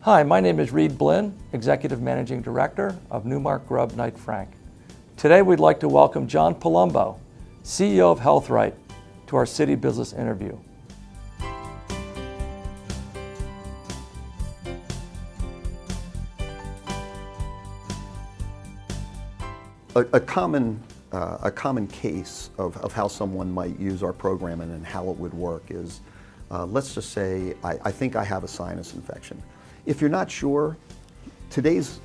Hi, my name is Reed Blinn, Executive Managing Director of Newmark Grubb Knight Frank. Today we'd like to welcome John Palumbo, CEO of HealthRight, to our City Business interview. A common case of how someone might use our program and how it would work is, let's just say, I think I have a sinus infection. If you're not sure, today's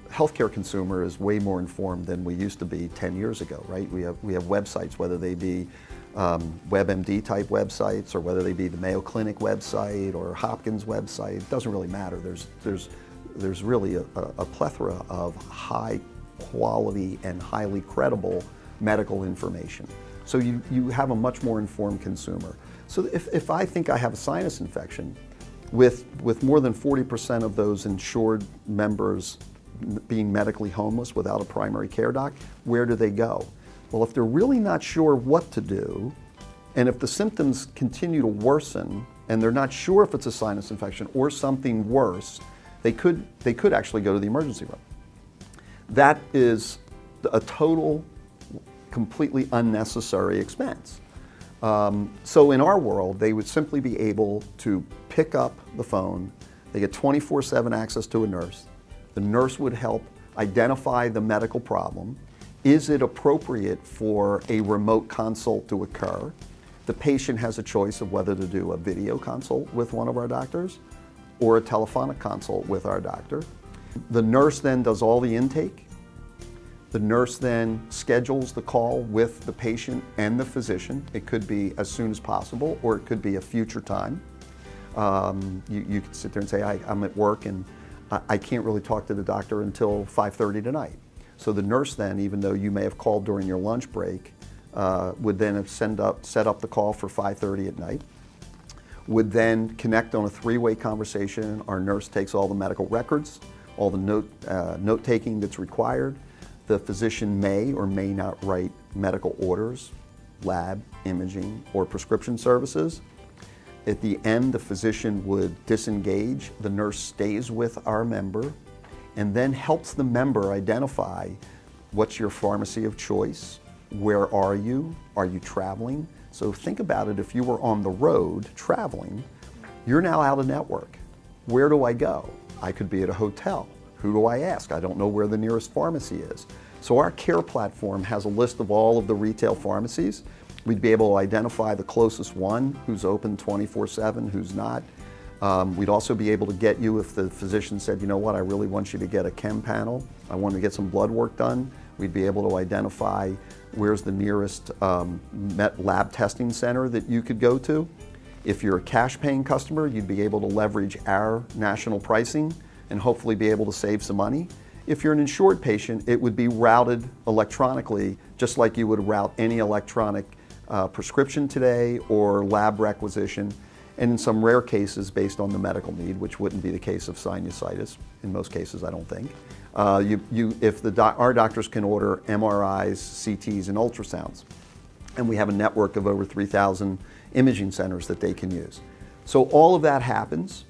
healthcare consumer is way more informed than we used to be 10 years ago, right? We have websites, whether they be WebMD type websites or whether they be the Mayo Clinic website or Hopkins website. It doesn't really matter. There's really a plethora of high quality and highly credible medical information. So you have a much more informed consumer. So if I think I have a sinus infection, with more than 40% of those insured members being medically homeless without a primary care doc, where do they go? Well, if they're really not sure what to do, and if the symptoms continue to worsen, and they're not sure if it's a sinus infection or something worse, they could actually go to the emergency room. That is a total, completely unnecessary expense. So in our world, they would simply be able to pick up the phone. They get 24/7 access to a nurse. The nurse would help identify the medical problem. Is it appropriate for a remote consult to occur? The patient has a choice of whether to do a video consult with one of our doctors or a telephonic consult with our doctor. The nurse then does all the intake. The nurse then schedules the call with the patient and the physician. It could be as soon as possible, or it could be a future time. You could sit there and say, I'm at work and I can't really talk to the doctor until 5:30 tonight. So the nurse then, even though you may have called during your lunch break, would then have set up the call for 5:30 at night, would then connect on a three-way conversation. Our nurse takes all the medical records, all the note-taking that's required. The physician may or may not write medical orders, lab, imaging, or prescription services. At the end, the physician would disengage. The nurse stays with our member and then helps the member identify what's your pharmacy of choice, where are you traveling? So think about it, if you were on the road traveling, you're now out of network. Where do I go? I could be at a hotel. Who do I ask? I don't know where the nearest pharmacy is. So our care platform has a list of all of the retail pharmacies. We'd be able to identify the closest one, who's open 24/7, who's not. We'd also be able to get you, if the physician said, you know what, I really want you to get a chem panel, I want to get some blood work done, we'd be able to identify where's the nearest lab testing center that you could go to. If you're a cash paying customer, you'd be able to leverage our national pricing and hopefully be able to save some money. If you're an insured patient, it would be routed electronically, just like you would route any electronic prescription today or lab requisition, and in some rare cases based on the medical need, which wouldn't be the case of sinusitis, in most cases I don't think. Our doctors can order MRIs, CTs, and ultrasounds, and we have a network of over 3,000 imaging centers that they can use. So all of that happens.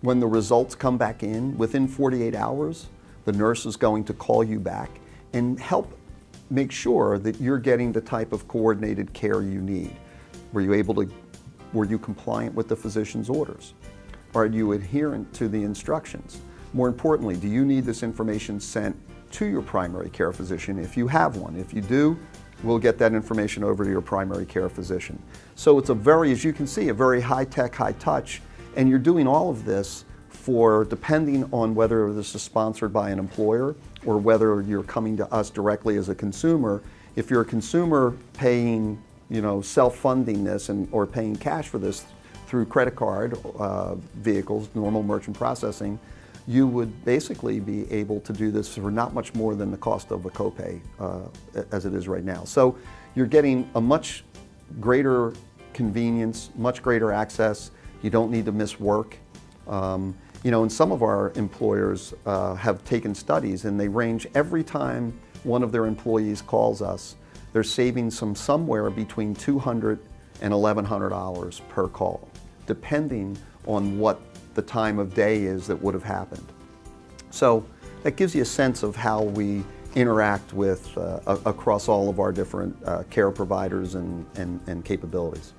When the results come back in, within 48 hours, the nurse is going to call you back and help make sure that you're getting the type of coordinated care you need. Were you compliant with the physician's orders? Are you adherent to the instructions? More importantly, do you need this information sent to your primary care physician if you have one? If you do, we'll get that information over to your primary care physician. So it's as you can see, a very high-tech, high-touch, and you're doing all of this depending on whether this is sponsored by an employer or whether you're coming to us directly as a consumer. If you're a consumer paying, self-funding this or paying cash for this through credit card vehicles, normal merchant processing, you would basically be able to do this for not much more than the cost of a copay as it is right now. So you're getting a much greater convenience, much greater access. You don't need to miss work. And some of our employers have taken studies, and they range every time one of their employees calls us, they're saving somewhere between $200 and $1,100 per call, depending on what the time of day is that would have happened. So that gives you a sense of how we interact with across all of our different care providers and capabilities.